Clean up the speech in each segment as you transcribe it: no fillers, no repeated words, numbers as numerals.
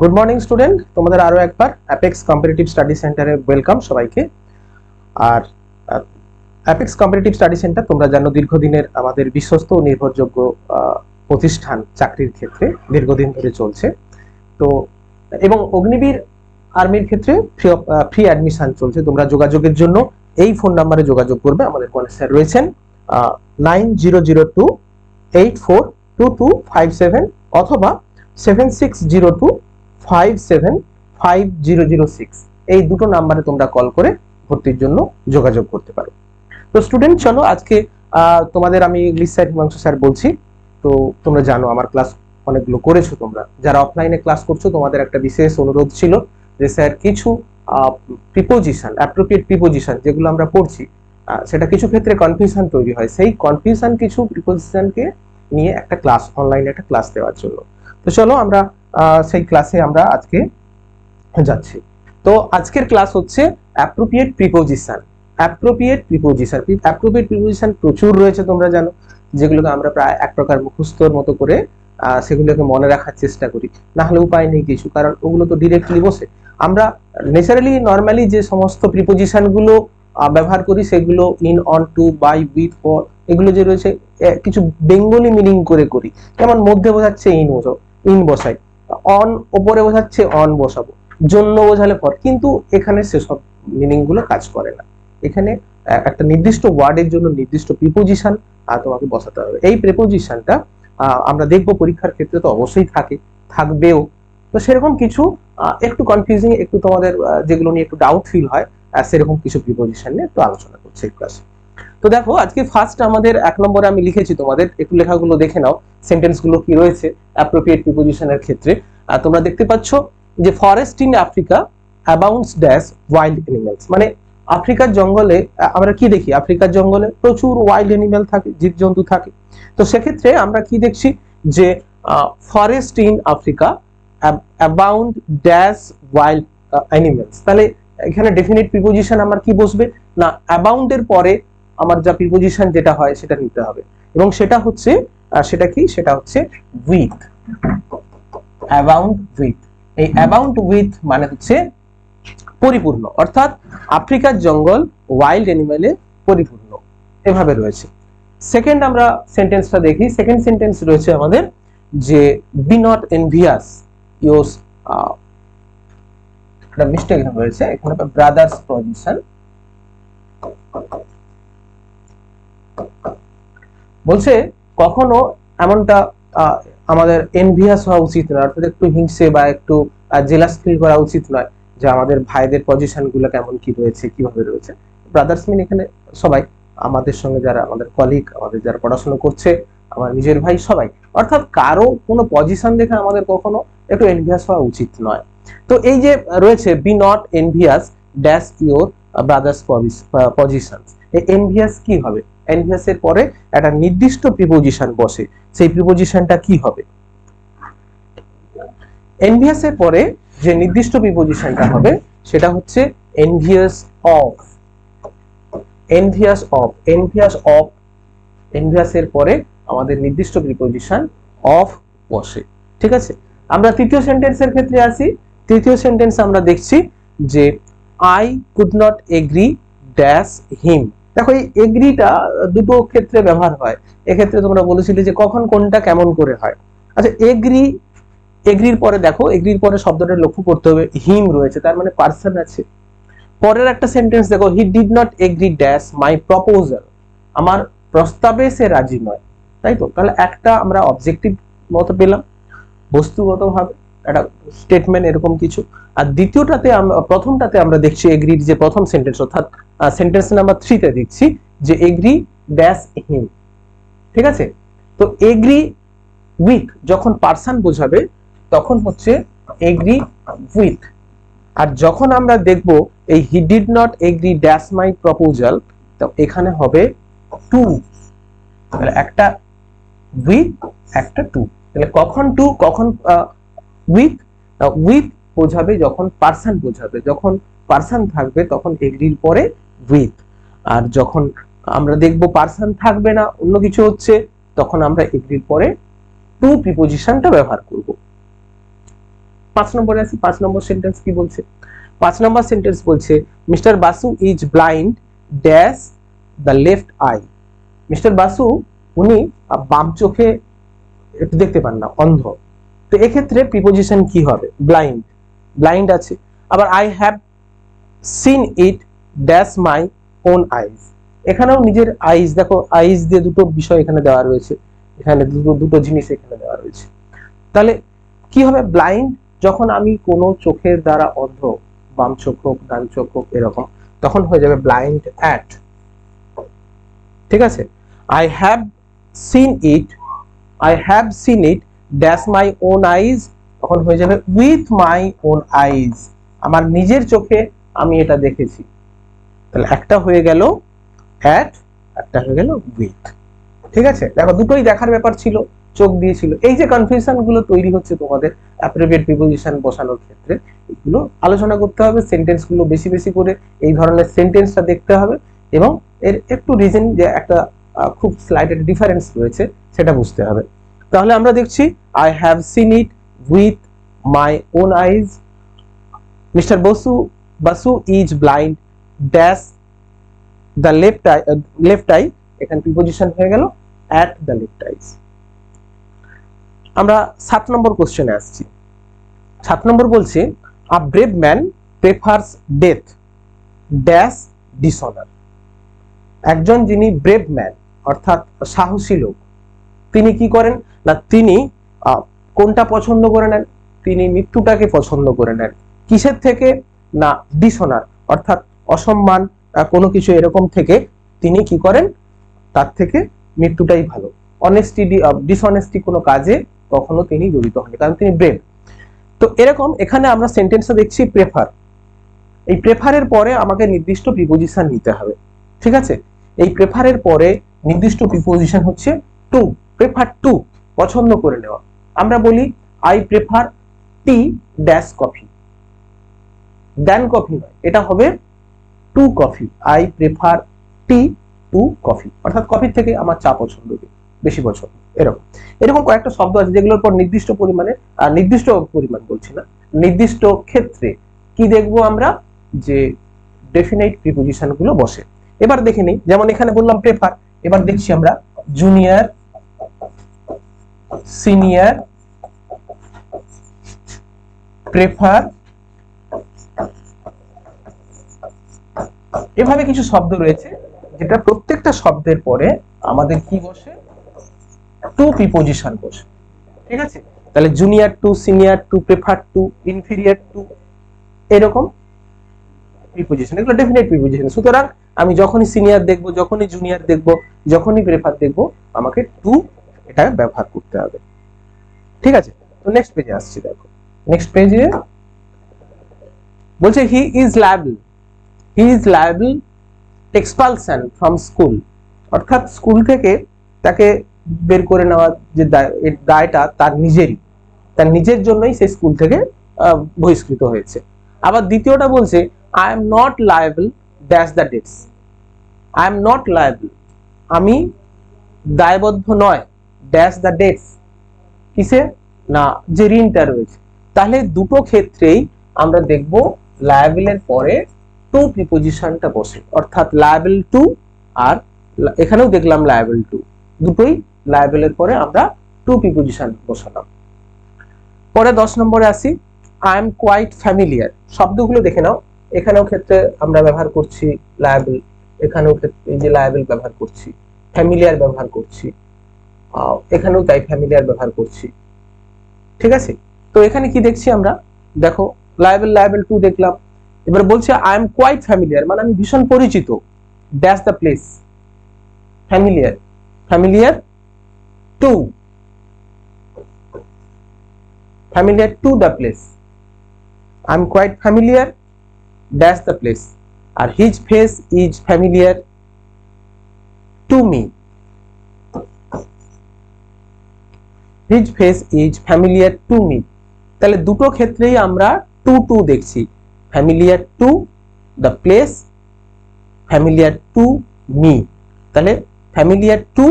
Good morning student, তোমাদের আরো একবার অ্যাপেক্স কম্পিটিটিভ স্টাডি সেন্টারে ওয়েলকাম সবাইকে। আর অ্যাপেক্স কম্পিটিটিভ স্টাডি সেন্টার তোমরা জানো দীর্ঘদিনের আমাদের বিশ্বস্ত ও নির্ভরযোগ্য প্রতিষ্ঠান, চাকরির ক্ষেত্রে দীর্ঘদিন ধরে চলছে। তো এবং অগ্নিবীর আর্মির ক্ষেত্রে ফ্রি অ্যাডমিশন চলছে। তোমরা যোগাযোগের জন্য এই ফোন নাম্বারে যোগাযোগ করবে। আমাদের কোন স্যার রয়েছেন 9002842257 অথবা 7602575006 এই দুটো নাম্বারে তোমরা কল করে ভর্তির জন্য যোগাযোগ করতে পারো। তো স্টুডেন্ট চলো আজকে তোমাদের আমি ইংলিশ স্যার হিমাংশু স্যার বলছি। তো তোমরা জানো আমার ক্লাস অনেকগুলো করেছো, তোমরা যারা অফলাইনে ক্লাস করছো তোমাদের একটা বিশেষ অনুরোধ ছিল যে স্যার কিছু প্রিপোজিশন, অ্যাপ্রোপ্রিয়েট প্রিপোজিশন যেগুলো আমরা পড়ছি সেটা কিছু ক্ষেত্রে কনফিউশন তৈরি হয়, সেই কনফিউশন কিছু প্রিপোজিশনকে নিয়ে একটা ক্লাস, অনলাইনে একটা ক্লাস দেওয়ার জন্য। তো চলো আমরা সেই ক্লাসে আমরা আজকে যাচ্ছি। তো আজকের ক্লাস হচ্ছে appropriate preposition. Appropriate preposition, appropriate preposition প্রচুর রয়েছে তোমরা জানো, যেগুলোকে আমরা প্রায় এক প্রকার মুখস্থর মতো করে সেগুলোকে মনে রাখার চেষ্টা করি, না হলে উপায় নেই কিছু, কারণ ওগুলো তো ডিরেক্টলি বসে। আমরা ন্যাচারালি নর্মালি যে সমস্ত প্রিপোজিশন গুলো ব্যবহার করি সেগুলো in, on, to, by, with, for, এগুলো যে রয়েছে কিছু বেঙ্গলি মিনিং করে করি। যেমন মধ্যে বোঝাচ্ছে ইন বসাই, অন ওপরে বোঝাচ্ছে অন বসাবো, জন্য বোঝালে ফর, কিন্তু এখানে সেসব মিনিং গুলো কাজ করে না। এখানে একটা নির্দিষ্ট ওয়ার্ডের জন্য নির্দিষ্ট প্রিপোজিশন তোমাকে বসাতে হবে। এই প্রিপোজিশনটা আমরা দেখবো পরীক্ষার ক্ষেত্রে তো অবশ্যই থাকবেও। তো সেরকম কিছু একটু কনফিউজিং, একটু তোমাদের যেগুলো নিয়ে একটু ডাউট ফিল হয় সেরকম কিছু প্রিপোজিশন নিয়ে একটু আলোচনা করছি এই ক্লাসে। তো দেখো আজকে ফার্স্ট আমাদের 1 নম্বরে আমি লিখেছি, তোমাদের একটু লেখাগুলো দেখে নাও, সেন্টেন্স গুলো কি রয়েছে অ্যাপ্রোপ্রিয়েট প্রিপোজিশনের ক্ষেত্রে। তোমরা দেখতে পাচ্ছ যে forest in Africa abounds dash wild animals, মানে আফ্রিকার জঙ্গলে আমরা কি দেখি, আফ্রিকার জঙ্গলে প্রচুর ওয়াইল্ড অ্যানিমাল থাকে, জীবজন্তু থাকে। তো সেক্ষেত্রে আমরা কি দেখছি যে forest in Africa abound dash wild animals, তাহলে এখানে ডেফিনিট প্রিপোজিশন আমার কি বসবে না, অ্যাবাউন্ড এর পরে আমার যা প্রিপোজিশন যেটা হয় সেটা নিতে হবে, এবং সেটা হচ্ছে সেটা হচ্ছে উইথ, অ্যাবাউন্ড উইথ। এই অ্যাবাউন্ড উইথ মানে হচ্ছে পরিপূর্ণ, অর্থাৎ আফ্রিকার জঙ্গল ওয়াইল্ড অ্যানিমালে পরিপূর্ণ, এভাবে রয়েছে। সেকেন্ড আমরা সেন্টেন্সটা দেখি। সেকেন্ড সেন্টেন্স রয়েছে আমাদের যে বি নট এনভিয়াস ইউর, একটা মিস্টেক এখানে রয়েছে, এখানে ব্রাদার্স পজিশন বলছে কখনো এমনটা আমাদের এনভিয়াস হওয়া উচিত নয়, অর্থাৎ একটু হিংসে বা একটু জেলাস ফিল করা উচিত নয় যে আমাদের ভাইদের পজিশন গুলো কেমন কি রয়েছে, কিভাবে রয়েছে। ব্রাদার্স মিন এখানে সবাই, আমাদের সঙ্গে যারা আমাদের কলিগ, আমাদের যারা পড়াশোনা করছে, আমার নিজের ভাই, সবাই, অর্থাৎ কারো কোনো পজিশন দেখে আমাদের কখনো একটু এনভিয়াস হওয়া উচিত নয়। তো এই যে রয়েছে be not envious dash your brother's position, এই এনভিয়াস কি হবে, এনভিয়াস এর পরে একটা নির্দিষ্ট প্রিপোজিশন বসে, সেই প্রিপোজিশনটা কি হবে, এনভিয়াস এর পরে যে নির্দিষ্ট প্রিপোজিশনটা হবে সেটা হচ্ছে envious of, envious of, envious of, envious এর পরে আমাদের নির্দিষ্ট প্রিপোজিশন অফ বসে। ঠিক আছে, আমরা তৃতীয় সেন্টেন্সের ক্ষেত্রে আসি। তৃতীয় সেন্টেন্স আমরা দেখছি যে I could not agree dash him. দেখো এই এগ্রিটা দুটো ক্ষেত্রে ব্যবহার হয়, এক্ষেত্রে তোমরা বলেছিলে যে কখন কোনটা কেমন করে হয়। আচ্ছা, এগ্রির পরে দেখো, এগ্রির পরে শব্দটা লক্ষ্য করতে হবে, হিম রয়েছে, তার মানে পার্সন আছে। পরের একটা সেন্টেন্স দেখো, he did not agree dash my proposal, আমার প্রস্তাবে সে রাজি নয়, তাই তো। তাহলে একটা আমরা অবজেক্টিভ মতো পেলাম, বস্তুগত ভাবে একটা স্টেটমেন্ট এরকম কিছু। আর দ্বিতীয়টাতে প্রথমটাতে আমরা দেখছি এগ্রির যে প্রথম সেন্টেন্স, অর্থাৎ সেন্টেন্স নাম্বার 3 তে দেখছি যে এগ্রি ড্যাশ হিম। ঠিক আছে, তো এগ্রি উইথ যখন পার্সন বোঝাবে তখন হচ্ছে এগ্রি উইথ। আর যখন আমরা দেখব এই he did not agree dash my proposal, তো এখানে হবে টু, তাহলে একটা উইথ একটা টু, তাহলে কখন টু কখন উইথ, উইথ বোঝাবে যখন পার্সন বোঝাবে, যখন পার্সন থাকবে তখন এগ্রির পরে উইথ, আর যখন আমরা দেখব পার্সন থাকবে না অন্য কিছু হচ্ছে তখন আমরা এগ্রির পরে টু প্রিপোজিশনটা ব্যবহার করব। 5 নম্বরে আসি। 5 নম্বর সেন্টেন্স কি বলছে? 5 নম্বর সেন্টেন্স বলছে mister Basu is blind dash the left I. Mister Basu উনি বাম চোখে একটু দেখতে পান না, অন্ধ। তো এক্ষেত্রে প্রিপোজিশন কি হবে? ব্লাইন্ড, ব্লাইন্ড আছে। আবার I have seen it dash my own eyes, এখানেও নিজের আইজ, দেখো আইজ দিয়ে দুটো বিষয় এখানে দেওয়া রয়েছে, এখানে দুটো জিনিস এখানে দেওয়া রয়েছে। তাহলে কি হবে? ব্লাইন্ড যখন আমি কোনো চোখের দ্বারা অন্ধ, বাম চোখ হোক ডান চোখ হোক এরকম, তখন হয়ে যাবে ব্লাইন্ড অ্যাট। ঠিক আছে? I have seen it, I have seen it dash my own eyes, তখন হয়ে যাবে উইথ মাই ওন আইজ, আমার নিজের চোখে আমি এটা দেখেছি। তাহলে একটা হয়ে গেল অ্যাট, একটা হয়ে গেল উইথ। ঠিক আছে? দেখো দুটোই দেখার ব্যাপার ছিল, চোখ দিয়েছিল। এই যে কনফিউশন গুলো তৈরি হচ্ছে তোমাদের অ্যাপ্রোপ্রিয়েট প্রিপোজিশন বসানোর ক্ষেত্রে, এগুলো আলোচনা করতে হবে। সেন্টেন্স গুলো বেশি বেশি করে এই ধরনের সেন্টেন্সটা দেখতে হবে এবং এর একটু রিজন যে একটা খুব স্লাইট ডিফারেন্স রয়েছে সেটা বুঝতে হবে। তাহলে আমরা দেখছি I have seen it with my own eyes, mister Basu is blind dash the left I, এখানে প্রিপোজিশন হয়ে গেল অ্যাট দ্য লেফট আইজ। আমরা 7 নম্বর কোশ্চেনে আসছি। 7 নম্বর বলছে a brave man prefers death dash dishonour. একজন যিনি ব্রেভ ম্যান অর্থাৎ সাহসী লোক, তিনি কি করেন না, তিনি কোনটা পছন্দ করে নেন? তিনি মৃত্যুটাকে পছন্দ করে নেন। কিসের থেকে? না ডিসঅনার অর্থাৎ অসম্মান, কোনো কিছু এরকম থেকে তিনি কি করেন? তার থেকে মৃত্যুটাই ভালো। অনেস্টি ডিসঅনেস্টি কোনো কাজে কখনো তিনি জড়িত হন, কারণ তিনি ব্রেভ। তো এরকম এখানে আমরা সেন্টেন্সটা দেখছি প্রেফার। এই প্রেফারের পরে আমাকে নির্দিষ্ট প্রিপোজিশন নিতে হবে। ঠিক আছে? এই প্রেফারের পরে নির্দিষ্ট প্রিপোজিশন হচ্ছে টু। প্রেফার টু, পছন্দ করে নেওয়া। আমরা বলি I prefer tea dash coffee, then coffee নয়, এটা হবে to coffee. I prefer tea to coffee, অর্থাৎ কফির থেকে আমার চা পছন্দ, বেশি পছন্দ। এরকম এরকম কয়েকটা শব্দ আছে যেগুলোর পর নির্দিষ্ট পরিমাণে, নির্দিষ্ট পরিমাণ বলছি না, নির্দিষ্ট ক্ষেত্রে কি দেখবো আমরা? যে ডেফিনাইট প্রিপোজিশন গুলো বসে। এবার দেখে নিই, যেমন এখানে বললাম প্রেফার, এবার দেখছি আমরা জুনিয়র, সিনিয়র, প্রেফার, এভাবে কিছু শব্দ রয়েছে যেটা প্রত্যেকটা শব্দের পরে আমাদের কি বসে? টু প্রিপোজিশন বসে। ঠিক আছে? তাহলে junior to, senior to, prefer to, inferior to, এরকম প্রিপোজিশন, এগুলো ডেফিনেট প্রিপোজিশন। সুতরাং আমি যখনই সিনিয়র দেখবো, যখনই জুনিয়র দেখবো, যখনই প্রেফার দেখবো, আমাকে টু এটা ব্যবহার করতে হবে। ঠিক আছে? তো নেক্সট পেজে আসছি। দেখো নেক্সট পেজে বলছে he is liable expulsion from school, অর্থাৎ স্কুল থেকে তাকে বের করে নেওয়ার যে দায়টা তার নিজেরই, তার নিজের জন্যই সে স্কুল থেকে বহিষ্কৃত হয়েছে। আবার দ্বিতীয়টা বলছে I am not liable dash the dates, I am not liable, আমি দায়বদ্ধ নয় ড্যাশ দ্য ডেটস, কিসে? না যে ঋণটা রয়েছে। তাহলে দুটো ক্ষেত্রেই আমরা দেখব লায়াবলের পরে টু প্রিপোজিশনটা বসে, অর্থাৎ লায়াবল টু, আর এখানেও দেখলাম লায়াবল টু, দুটোই লায়াবলের পরে আমরা টু প্রিপোজিশন বসালাম। পরে 10 নম্বরে আসি, আই এম কোয়াইট ফ্যামিলিয়ার। শব্দগুলো দেখে নাও, এখানেও ক্ষেত্রে আমরা ব্যবহার করছি লায়াবল, এখানেও ক্ষেত্রে এই যে লায়াবল ব্যবহার করছি, ফ্যামিলিয়ার ব্যবহার করছি, এখানেও তাই ফ্যামিলিয়ার ব্যবহার করছি। ঠিক আছে? তো এখানে কি দেখছি আমরা? দেখো লায়াবল টু দেখলাম। এবার বলছে আই এম কোয়াইট ফ্যামিলিয়ার, মানে আমি ভীষণ পরিচিত, dash the place, familiar two, familiar to the place, I am quite familiar dash the place, আর his face is familiar to me, his face is familiar to me। তাহলে দুটো ক্ষেত্রেই আমরা two two দেখছি, familiar to the place, familiar to me। তাহলে familiar to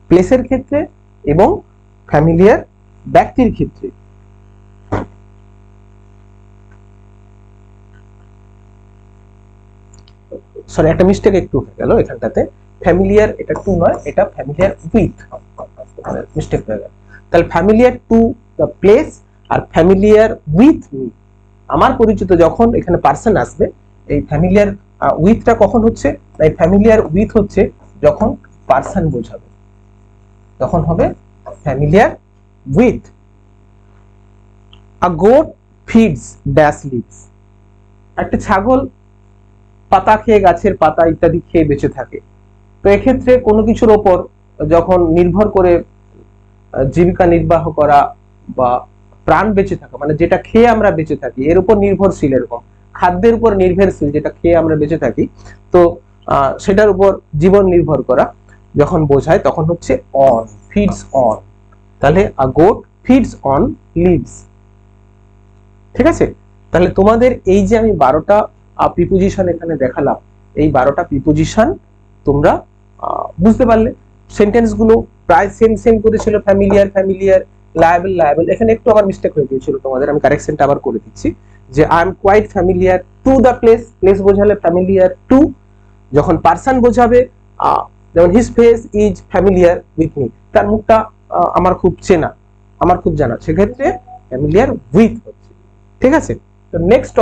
প্লেসের ক্ষেত্রে এবং ফ্যামিলিয়ার ব্যক্তির ক্ষেত্রে সরি একটা মিস্টেক একটু হয়ে গেল এখানটাতে, ফ্যামিলিয়ার এটা টু নয়, এটা ফ্যামিলিয়ার উইথ, মিস্টেক হয়ে গেল। তাহলে ফ্যামিলিয়ার টু দ্য প্লেস আর ফ্যামিলিয়ার উইথ মি, আমার পরিচিত যখন এখানে পার্সন আসবে, এই ফ্যামিলিয়ার উইথটা কখন হচ্ছে, এই ফ্যামিলিয়ার উইথ হচ্ছে যখন পার্সন বোঝাবে, তখন হবে familiar with. A goat feeds dash leaves, একটা ছাগল পাতা খেয়ে, গাছের পাতা ইত্যাদি খেয়ে বেঁচে থাকে। তো এক্ষেত্রে কোনো কিছুর ওপর যখন নির্ভর করে জীবিকা নির্বাহ করা বা প্রাণ বেঁচে থাকা, মানে যেটা খেয়ে আমরা বেঁচে থাকি এর উপর নির্ভরশীল, এরকম খাদ্যের উপর নির্ভরশীল যেটা খেয়ে আমরা বেঁচে থাকি, তো সেটার উপর জীবন নির্ভর করা যখন বোঝায় তখন হচ্ছে অন, ফিডস অন। তাহলে আ গোট ফিডস অন লিভস। ঠিক আছে, তাহলে তোমাদের এই যে আমি 12টা প্রিপোজিশন এখানে দেখালাম, এই 12টা প্রিপোজিশন তোমরা বুঝতে পারলে। সেন্টেন্স গুলো প্রায় সেম সেম করেছিল, ফ্যামিলিয়ার ফ্যামিলিয়ার, লায়াবল লায়াবল। এখানে একটু আমার মিস্টেক হয়ে গিয়েছিল, তোমাদের আমি কারেকশনটা আবার করে দিচ্ছি, যে I am quite familiar to the place, place বোঝালে ফ্যামিলিয়ার টু, যখন পার্সন বোঝাবে যেমন his face is familiar with me, তার মুখটা আমার খুব চেনা, আমার খুব জানা, সেক্ষেত্রে ফ্যামিলিয়ার উইথ হচ্ছে। ঠিক আছে, তো নেক্সট